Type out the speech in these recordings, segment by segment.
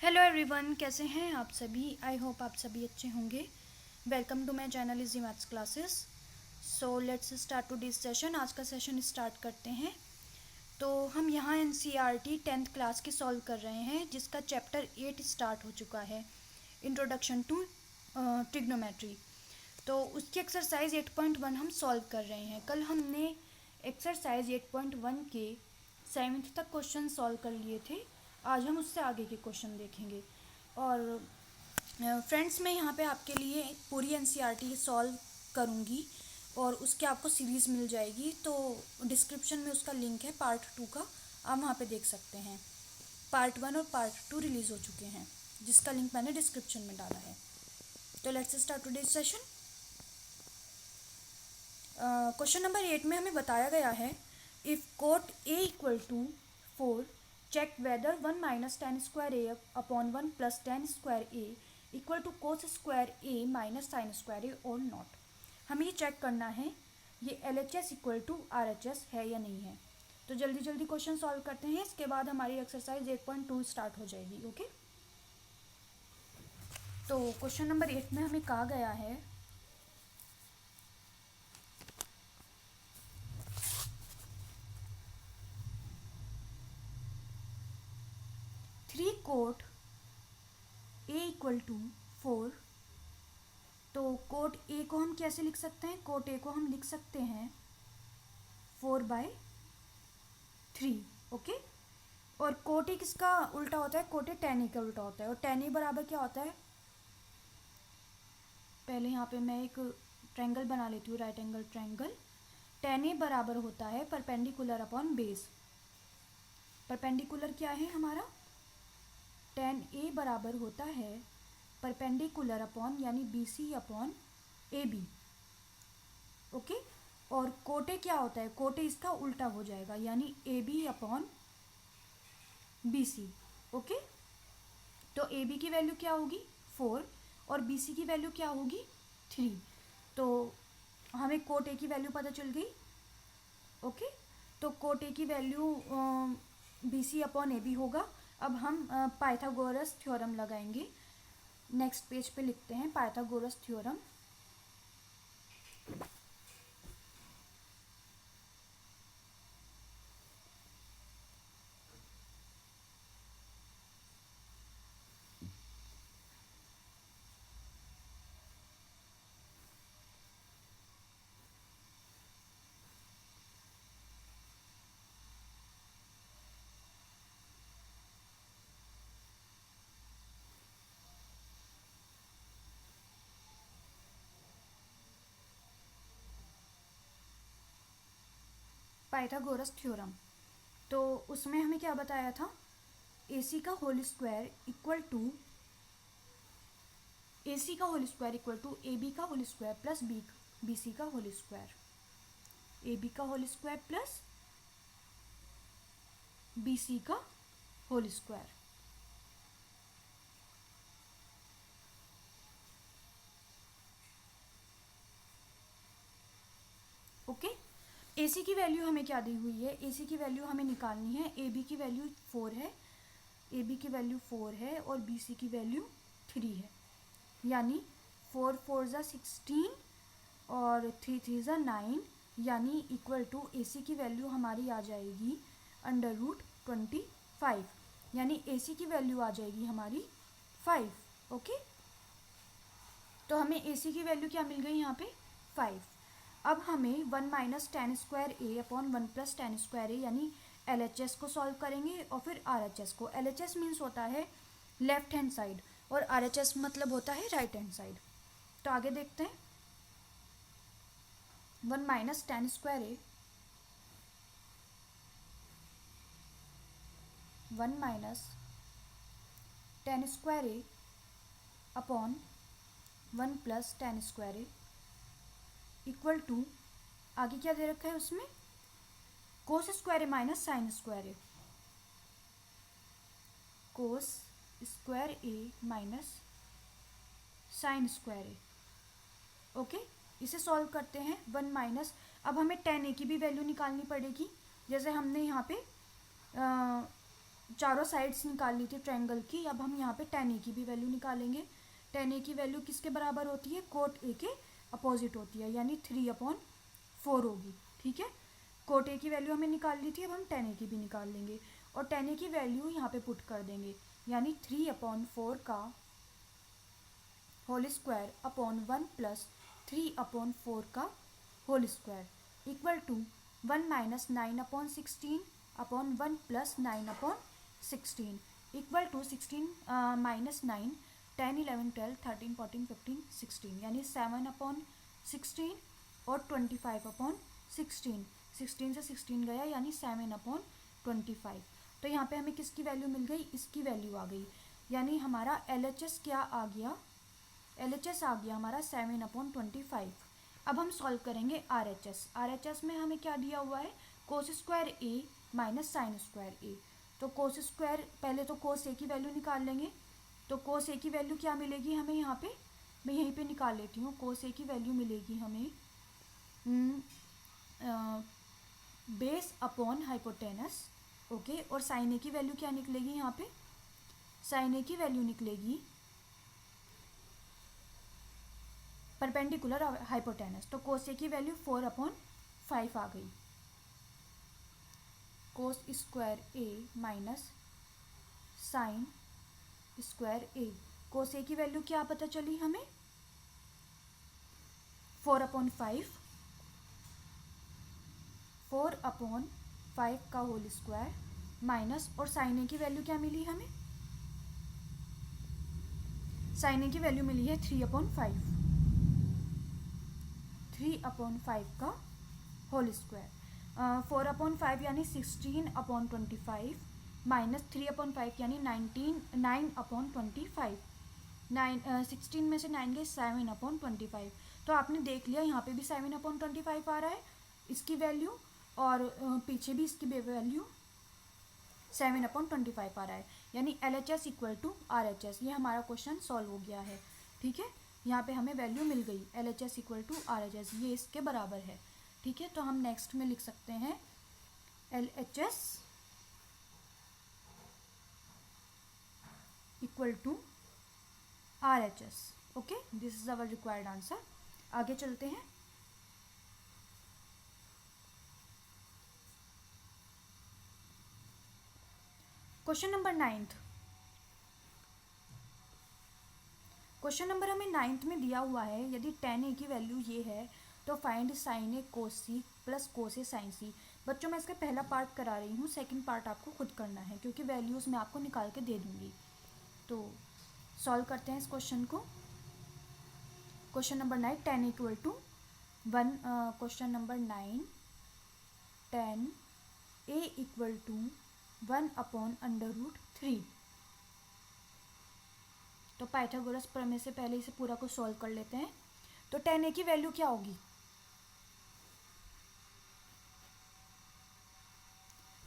Hello everyone, कैसे हैं आप सभी। आई होप आप सभी अच्छे होंगे। Welcome to my channel easy maths classes. So let's start to this session. आज का सेशन स्टार्ट करते हैं। तो हम यहाँ एनसीईआरटी 10th क्लास की सॉल्व कर रहे हैं, जिसका चैप्टर 8 स्टार्ट हो चुका है, इंट्रोडक्शन टू ट्रिग्नोमेट्री। तो उसकी एक्सरसाइज 8.1 हम सॉल्व कर रहे हैं। कल हमने एक्सरसाइज 8.1 के 7th तक क्वेश्चन सॉल्व कर लिए थे। आज हम उससे आगे के क्वेश्चन देखेंगे। और फ्रेंड्स, मैं यहाँ पे आपके लिए पूरी एनसीईआरटी सॉल्व करूँगी और उसके आपको सीरीज़ मिल जाएगी। तो डिस्क्रिप्शन में उसका लिंक है पार्ट 2 का, आप वहाँ पे देख सकते हैं। पार्ट 1 और पार्ट 2 रिलीज़ हो चुके हैं, जिसका लिंक मैंने डिस्क्रिप्शन में डाला है। तो let's start today's session. Question number 8 में हमें बताया गया है, if cot A equal to 4 check whether 1 minus tan square A upon 1 plus tan square A equal to cos square A minus sine square A और not. हमें ये check करना है ये L H S equal to R H S है या नहीं है। तो जल्दी जल्दी क्वेश्चन सॉल्व करते हैं, इसके बाद हमारी एक्सरसाइज 8.2 स्टार्ट हो जाएगी। ओके, तो क्वेश्चन नंबर 8 में हमें कहा गया है, three cot A equal to 4। तो कोट ए को हम कैसे लिख सकते हैं? कोट ए को हम लिख सकते हैं 4/3। ओके, और कोट ए किसका उल्टा होता है? कोट ए टेन ए का उल्टा होता है। और टेन ए बराबर क्या होता है? पहले यहाँ पे मैं एक ट्रायंगल बना लेती हूँ, राइट एंगल ट्रायंगल। टेन ए बराबर होता है परपेंडिकुलर अपॉन बेस। परपेंडिकुलर क्या है हमारा? टेन ए बराबर होता है परपेंडिकुलर अपॉन यानी B C upon A B. Okay, और कोटे क्या होता है? कोटे इसका उल्टा हो जाएगा, यानी A B upon B C. Okay, तो ए बी की वैल्यू क्या होगी? 4 और बी सी की वैल्यू क्या होगी? 3। तो हमें कोट ए की वैल्यू पता चल गई। ओके, तो कोट ए की value B C upon A B होगा। अब हम पाइथागोरस थ्योरम लगाएंगे। नेक्स्ट पेज पे लिखते हैं पाइथागोरस थ्योरम। पाइथागोरस थ्योरम, तो उसमें हमें क्या बताया था? ए सी का whole square equal to A B का whole square plus B C का होल स्क्वायर। ए बी का whole square plus B C का whole square. Okay, A C की वैल्यू हमें क्या दी हुई है? ए सी की वैल्यू हमें निकालनी है। ए बी की वैल्यू 4 है, ए बी की वैल्यू 4 है और बी सी की वैल्यू 3 है, यानी 4 4 ज़ा 16 और 3 3 ज़ा 9, यानी इक्वल टू ए सी की वैल्यू हमारी आ जाएगी √25, यानी ए सी की वैल्यू आ जाएगी हमारी 5। ओके, तो हमें ए सी की वैल्यू क्या मिल गई यहाँ पे? 5। अब हमें 1 minus tan square A upon 1 plus tan square ए यानी एल एच एस को सॉल्व करेंगे और फिर आर एच एस को। एल एच एस मीन्स होता है लेफ्ट हैंड साइड और आर एच एस मतलब होता है राइट हैंड साइड। तो आगे देखते हैं। 1 minus tan square A, 1 minus tan square A upon 1 plus tan square A equal to, आगे क्या दे रखा है उसमें? Cos square A minus sine square A. Cos square A minus sine square A. Okay, इसे सॉल्व करते हैं। 1 minus, अब हमें टेन ए की भी वैल्यू निकालनी पड़ेगी। जैसे हमने यहाँ पे चारों साइड्स निकाल ली थी ट्रायंगल की, अब हम यहाँ पे tan a की भी वैल्यू निकालेंगे। tan a की वैल्यू किसके बराबर होती है, cot a के अपोजिट होती है, यानी 3/4 होगी। ठीक है, cot a की वैल्यू हमें निकाल ली थी, अब हम tan a की भी निकाल लेंगे और tan a की वैल्यू यहाँ पे पुट कर देंगे, यानी 3/4 का होल स्क्वायर अपॉन 1 प्लस 3/4 का whole square equal to 1 minus 9/16 upon 1 plus 9/16 equal to 16 minus 9 10 11 12 13 14 15 16, यानी 7/16 और 25/16। 16 से 16 गया यानी 7/25। तो यहाँ पे हमें किसकी वैल्यू मिल गई, इसकी वैल्यू आ गई, यानी हमारा LHS क्या आ गया, LHS आ गया हमारा 7/25। अब हम सॉल्व करेंगे RHS। RHS में हमें क्या दिया हुआ है, cos square a minus sine square a। तो कोस स्क्वायर, पहले तो कोस a की वैल्यू निकाल लेंगे। तो कोस a की वैल्यू क्या मिलेगी हमें, यहाँ पे मैं यहीं पे निकाल लेती हूँ। कोस a की वैल्यू मिलेगी हमें बेस अपॉन हाइपोटेनस। ओके, और साइन a की वैल्यू क्या निकलेगी, यहाँ पे साइन a की वैल्यू निकलेगी परपेंडिकुलर हाइपोटेनस। तो कोस a की वैल्यू 4/5 आ गई। Cos square a minus sine square a, cos a की वैल्यू क्या पता चली हमें, 4/5, 4/5 का होल स्क्वायर माइनस, और साइन a की वैल्यू क्या मिली हमें, साइन a की वैल्यू मिली है 3/5, 3/5 का होल स्क्वायर। 4/5 यानी 16/25 माइनस 3/5 यानी 9/25। 16 में से 9 गए 7/25। तो आपने देख लिया यहाँ पे भी 7/25 आ रहा है इसकी वैल्यू, और पीछे भी इसकी वैल्यू 7/25 आ रहा है, यानी LHS इक्वल टू RHS। ये हमारा क्वेश्चन सॉल्व हो गया है। ठीक है, यहाँ पे हमें वैल्यू मिल गई, LHS इक्वल टू RHS, ये इसके बराबर है। ठीक है, तो हम नेक्स्ट में लिख सकते हैं LHS equal to RHS। Okay, this is our required answer. आगे चलते हैं। Question number 9। क्वेश्चन नंबर हमें 9 में दिया हुआ है, यदि tan a की वैल्यू ये है तो find sine a cos c plus cos a sine c। बच्चों मैं इसका पहला पार्ट करा रही हूँ, सेकंड पार्ट आपको खुद करना है क्योंकि वैल्यूज़ मैं आपको निकाल के दे दूँगी। तो सॉल्व करते हैं इस क्वेश्चन को। Question number 9, tan a equal to 1। Question number 9, tan a equal to 1/√3। तो पाइथागोरस प्रमेय से पहले इसे पूरा को सॉल्व कर लेते हैं। तो tan a की वैल्यू क्या होगी,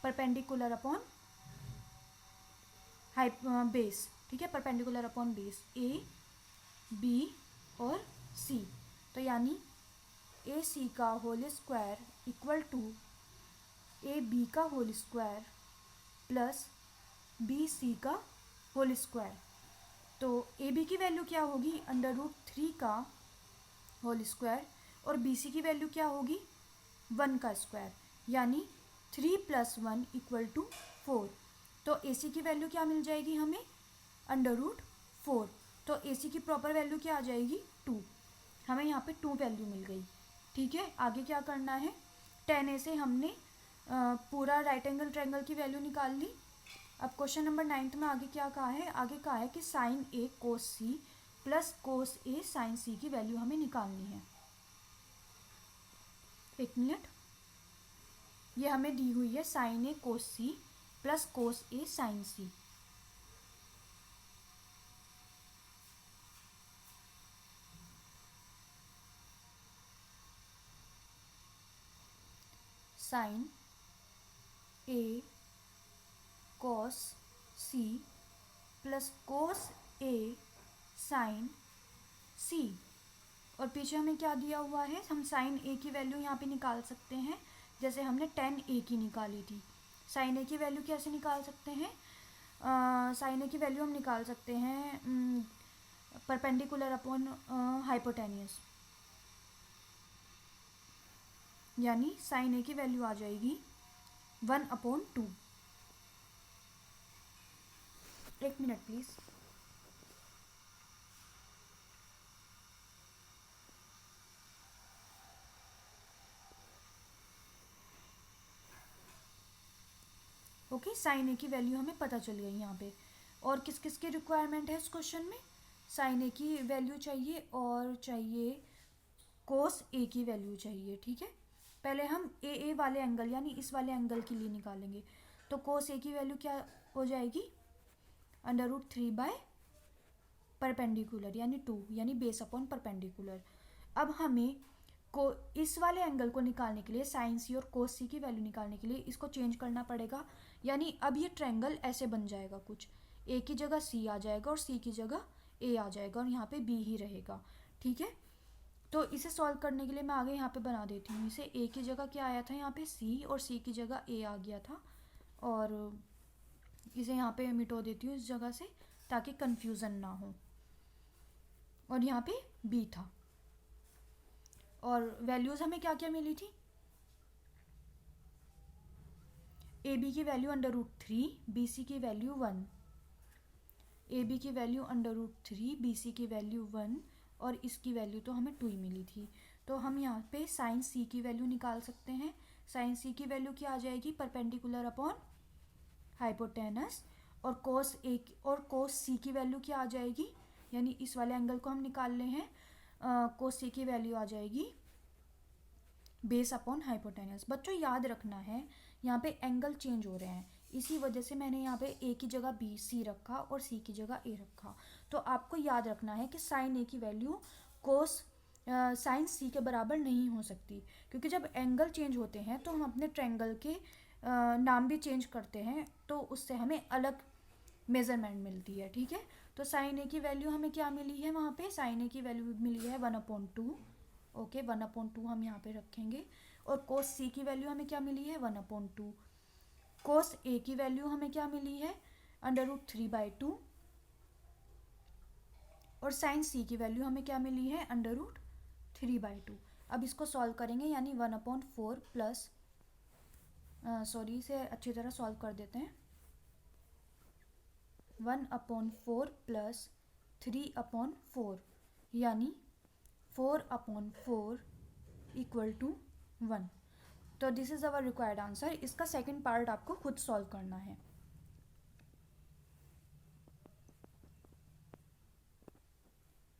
परपेंडिकुलर अपॉन बेस। ठीक है, perpendicular upon base a b और c। तो यानी AC का whole square equal to AB का होल स्क्वायर प्लस BC का होल स्क्वायर। तो AB की वैल्यू क्या होगी, √3 का होल स्क्वायर, और BC की वैल्यू क्या होगी, 1 का स्क्वायर, यानी 3 + 1 = 4। तो AC की वैल्यू क्या मिल जाएगी हमें, √4। तो AC की प्रॉपर वैल्यू क्या आ जाएगी, 2। हमें यहाँ पे 2 वैल्यू मिल गई। ठीक है, आगे क्या करना है, tan a से हमने पूरा राइट एंगल ट्रायंगल की वैल्यू निकाल ली। अब क्वेश्चन नंबर 9 में आगे क्या कहा है, आगे कहा है कि sine a cos c plus cos a sine c की वैल्यू हमें निकालनी है। एक मिनट, ये हमें दी हुई है sine a cos c plus cos a sine c। Sine a cos c plus cos a sine c, और पीछे हमें क्या दिया हुआ है, हम साइन a की वैल्यू यहाँ पे निकाल सकते हैं, जैसे हमने tan a की निकाली थी। साइन a की वैल्यू कैसे निकाल सकते हैं, साइन ए की वैल्यू हम निकाल सकते हैं परपेंडिकुलर अपॉन हाइपोटेनियस, यानी साइन ए की वैल्यू आ जाएगी 1/2। एक मिनट प्लीज। ओके, साइन ए की वैल्यू हमें पता चल गई यहाँ पे। और किस किस की रिक्वायरमेंट है इस क्वेश्चन में? साइन ए की वैल्यू चाहिए और चाहिए कोस ए की वैल्यू चाहिए। ठीक है, पहले हम ए वाले एंगल यानी इस वाले एंगल के लिए निकालेंगे। तो कोस ए की वैल्यू क्या हो जाएगी? √3 परपेंडिकुलर यानी 2, यानी बेस अपॉन परपेंडिकुलर। अब हमें को इस वाले एंगल को निकालने के लिए साइन सी और कोस सी की वैल्यू निकालने के लिए इसको चेंज करना पड़ेगा। यानी अब ये ट्रायंगल ऐसे बन जाएगा, कुछ ए की जगह सी आ जाएगा और सी की जगह ए आ जाएगा और यहाँ पे बी ही रहेगा। ठीक है, तो इसे सॉल्व करने के लिए मैं आगे यहाँ पे बना देती हूँ इसे। ए की जगह क्या आया था यहाँ पे? सी, और सी की जगह ए आ गया था, और इसे यहाँ पे मिटो देती हूँ इस जगह से ताकि कंफ्यूजन ना हो। और यहाँ पे बी था, और वैल्यूज हमें क्या क्या मिली थी? ए बी की वैल्यू √3, बी सी की वैल्यू 1, ए बी की वैल्यू √3, बी सी की वैल्यू 1, और इसकी वैल्यू तो हमें 2 ही मिली थी। तो हम यहाँ पे साइन सी की वैल्यू निकाल सकते हैं। साइन सी की वैल्यू क्या आ जाएगी? Perpendicular upon hypotenuse. और कोस सी की वैल्यू क्या आ जाएगी? यानी इस वाले एंगल को हम निकाल ले हैं, कोस सी की वैल्यू आ जाएगी बेस अपॉन हाइपोटेनस। बच्चों याद रखना है, यहाँ पे एंगल चेंज हो रहे हैं, इसी वजह से मैंने यहाँ पे ए की जगह बी सी रखा और सी की जगह ए रखा। तो आपको याद रखना है कि साइन ए की वैल्यू कोस साइन सी के बराबर नहीं हो सकती, क्योंकि जब एंगल चेंज होते हैं तो हम अपने ट्रायंगल के नाम भी चेंज करते हैं, तो उससे हमें अलग मेजरमेंट मिलती है। ठीक है, तो साइन ए की वैल्यू हमें क्या मिली है? वहाँ पे साइन ए की वैल्यू मिली है 1/2। ओके, 1/2 हम यहाँ पे रखेंगे। और कोस सी की वैल्यू हमें क्या मिली है? 1/2। कोस ए की वैल्यू हमें क्या मिली है? √3/2। और साइन सी की वैल्यू हमें क्या मिली है? √3/2। अब इसको सॉल्व करेंगे, यानी 1/4 प्लस सॉरी इसे अच्छी तरह सॉल्व कर देते हैं। 1/4 प्लस 3/4 यानी 4/4 इक्वल टू 1। तो this is our required answer. इसका सेकंड पार्ट आपको खुद सॉल्व करना है।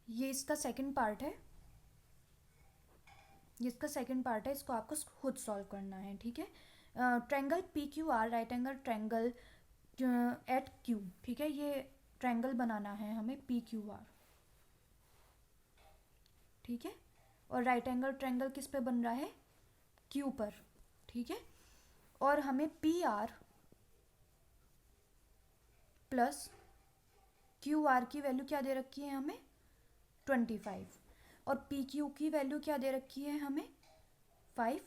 ये इसका सेकंड पार्ट है, इसको आपको खुद सॉल्व करना है। ठीक है, triangle PQR, right angle triangle eight Q। ठीक है, ये ट्रायंगल बनाना है हमें PQR। ठीक है, और राइट एंगल ट्रायंगल किस पे बन रहा है? Q पर। ठीक है, और हमें PR प्लस QR की वैल्यू क्या दे रखी है हमें? 25। और PQ की वैल्यू क्या दे रखी है हमें? 5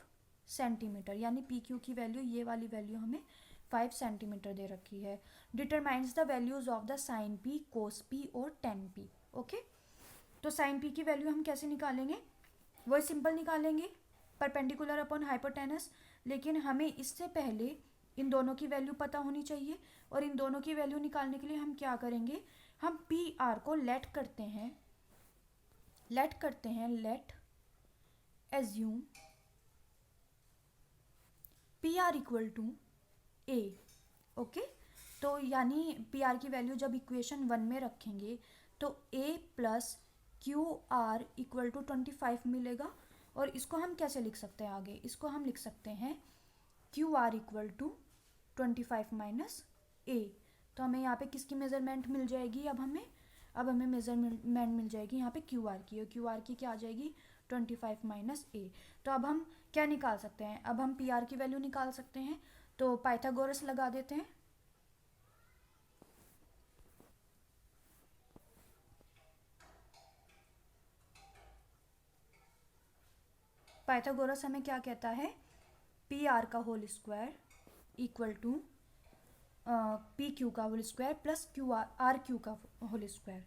सेंटीमीटर, यानी PQ की वैल्यू, ये वाली वैल्यू हमें 5 सेंटीमीटर दे रखी है। Determines the values of the sine P, cos P और टेन P। ओके, तो साइन P की वैल्यू हम कैसे निकालेंगे? वही सिंपल निकालेंगे, परपेंडिकुलर अपॉन हाइपोटेनस। लेकिन हमें इससे पहले इन दोनों की वैल्यू पता होनी चाहिए, और इन दोनों की वैल्यू निकालने के लिए हम क्या करेंगे? हम PR को लेट करते हैं, let assume PR equal to A। Okay, तो यानी PR की वैल्यू जब इक्वेशन 1 में रखेंगे तो A plus QR equal to 25 मिलेगा। और इसको हम कैसे लिख सकते हैं आगे? इसको हम लिख सकते हैं QR equal to 25 minus A। तो हमें यहाँ पे किसकी मेजरमेंट मिल जाएगी? अब हमें मेजरमेंट मिल जाएगी यहाँ पे QR की, और QR की क्या आ जाएगी? 25 माइनस A। तो अब हम क्या निकाल सकते हैं? अब हम PR की वैल्यू निकाल सकते हैं, तो पाइथागोरस लगा देते हैं। पाइथागोरस हमें क्या कहता है? PR का whole square equal to P Q का whole square plus Q R Q का होल स्क्वायर,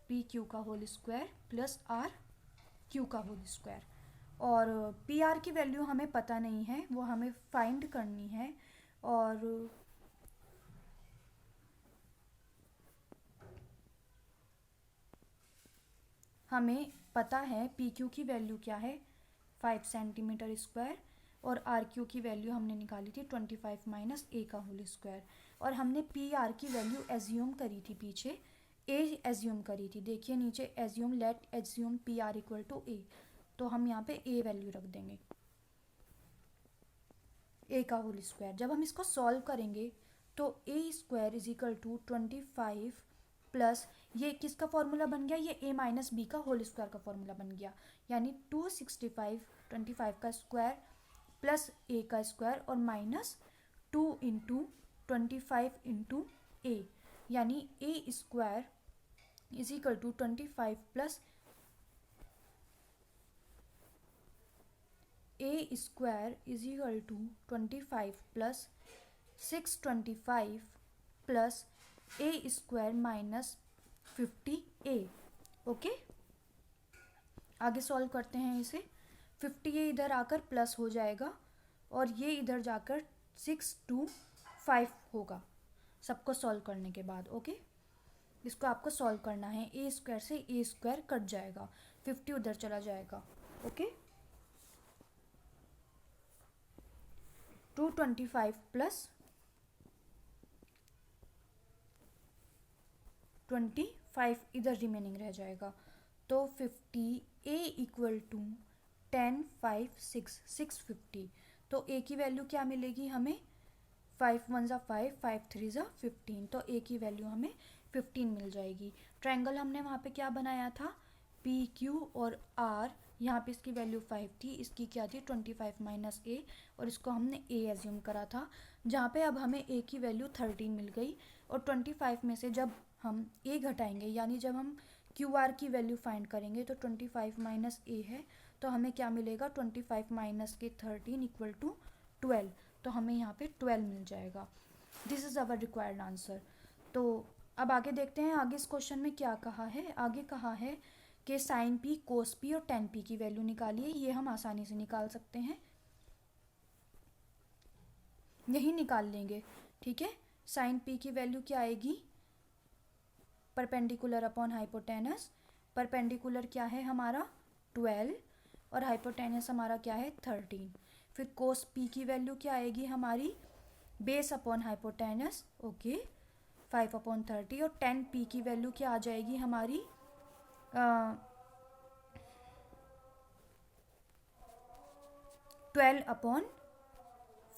पी क्यू का whole square plus R Q का होल स्क्वायर। और पी आर की वैल्यू हमें पता नहीं है, वो हमें फाइंड करनी है। और हमें पता है पी क्यू की वैल्यू क्या है, 5 सेंटीमीटर स्क्वायर, और आर क्यू की वैल्यू हमने निकाली थी 25 माइनस ए का होल स्क्वायर। और हमने पी आर की वैल्यू एज्यूम करी थी, पीछे ए एज्यूम करी थी। देखिए नीचे assume, let assume P R equal to A, तो हम यहाँ पे ए वैल्यू रख देंगे, ए का होल स्क्वायर। जब हम इसको सॉल्व करेंगे तो A square is equal to 25 plus ये किसका फॉर्मूला बन गया, ये ए माइनस बी का होल स्क्वायर का फॉर्मूला बन गया, यानी 265 25 का स्क्वायर प्लस ए का स्क्वायर और माइनस 2 इंटू 25 इंटू ए, यानी A square is equal to 25 plus A square is equal to 25 plus 625 plus A square minus 50a। Okay, आगे सॉल्व करते हैं इसे। 50a इधर आकर प्लस हो जाएगा और ये इधर जाकर 625 होगा सबको सॉल्व करने के बाद। ओके, इसको आपको सॉल्व करना है। ए स्क्वायर से ए स्क्वायर कट जाएगा, 50 उधर चला जाएगा। ओके, 225 प्लस 25 इधर रिमेनिंग रह जाएगा, तो 50 a इक्वल टू 10 5 6 650। तो a की वैल्यू क्या मिलेगी हमें, 5 1 ज़ा 5 5 3 ज़ा 15, तो a की वैल्यू हमें 15 मिल जाएगी। ट्रायंगल हमने वहाँ पे क्या बनाया था, पी क्यू और आर, यहाँ पे इसकी वैल्यू 5 थी, इसकी क्या थी 25 माइनस ए, और इसको हमने a एज्यूम करा था, जहाँ पे अब हमें a की वैल्यू 13 मिल गई। और 25 में से जब हम a घटाएंगे, यानी जब हम क्यू आर की वैल्यू फाइंड करेंगे, तो 25 माइनस ए है, तो हमें क्या मिलेगा 25 माइनस के 13 इक्वल टू 12, तो हमें यहाँ पे 12 मिल जाएगा। This is our required answer. तो अब आगे देखते हैं आगे इस क्वेश्चन में क्या कहा है। आगे कहा है कि साइन पी, कोस पी और टेन पी की वैल्यू निकालिए। ये हम आसानी से निकाल सकते हैं, यही निकाल लेंगे। ठीक है, साइन पी की वैल्यू क्या आएगी, परपेंडिकुलर अपॉन हाइपोटेनस। परपेंडिकुलर क्या है हमारा 12 और हाइपोटेनस हमारा क्या है 13। फिर कोस पी की वैल्यू क्या आएगी हमारी, base upon hypotenuse, okay, 5 upon 30। और 10 पी की वैल्यू क्या आ जाएगी हमारी 12 upon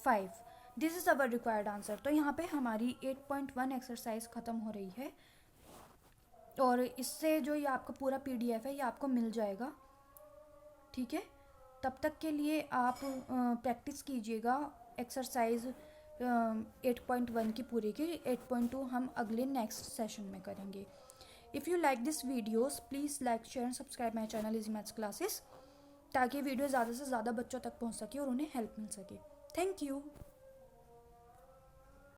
5। This is our required answer. तो यहाँ पे हमारी 8.1 एक्सरसाइज ख़त्म हो रही है, और इससे जो ये आपका पूरा PDF है ये आपको मिल जाएगा। ठीक है, तब तक के लिए आप प्रैक्टिस कीजिएगा एक्सरसाइज 8.1 की पूरी की। 8.2 हम अगले नेक्स्ट सेशन में करेंगे। If you like this videos please like share and subscribe my channel easy maths classes, ताकि वीडियो ज़्यादा से ज़्यादा बच्चों तक पहुंच सके और उन्हें हेल्प मिल सके। Thank you.